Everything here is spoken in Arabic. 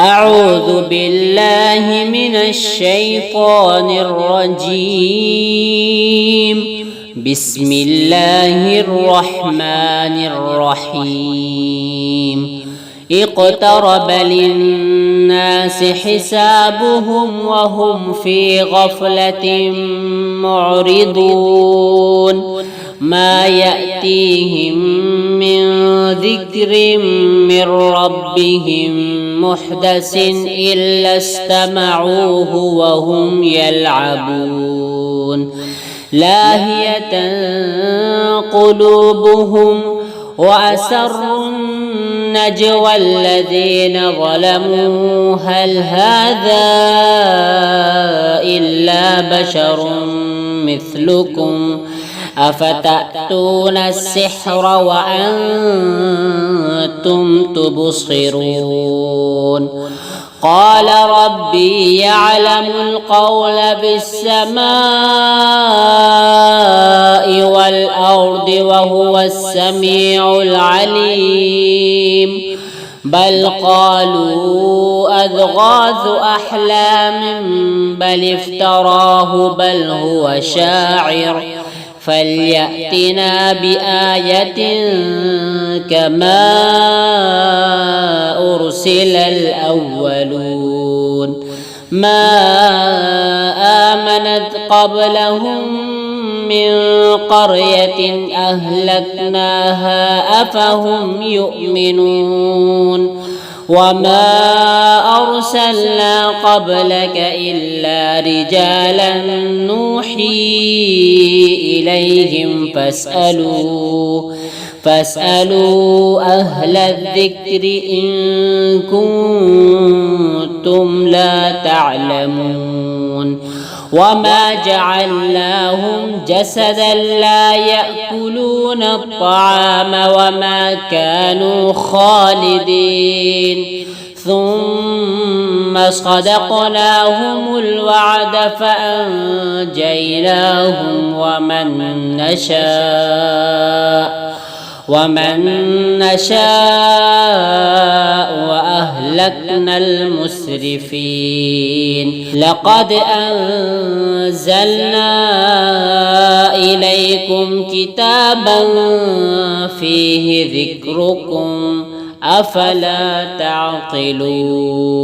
أعوذ بالله من الشيطان الرجيم. بسم الله الرحمن الرحيم. اقترب للناس حسابهم وهم في غفلة معرضون. ما يأتيهم من ذكر من ربهم محدث إلا استمعوه وهم يلعبون. لاهية قلوبهم وأسروا النجوى الذين ظلموا هل هذا إلا بشر مثلكم أفتأتون السحر وأنتم تبصرون. قال ربي يعلم القول بالسماء والأرض وهو السميع العليم. بل قالوا أضغاث أحلام بل افتراه بل هو شاعر فليأتنا بآية كما أرسل الأولون. ما آمنت قبلهم من قرية أهلكناها أفهم يؤمنون. وما أرسلنا قبلك إلا رجالا نوحي إليهم فاسألوا أهل الذكر إن كنتم لا تعلمون. وما جعلناهم جسدا لا يأكلون الطعام وما كانوا خالدين. ثم صدقناهم الوعد فأنجيناهم ومن نشاء وأهلكنا المسرفين. لقد أنزلنا إليكم كتابا فيه ذكركم أفلا تعقلون.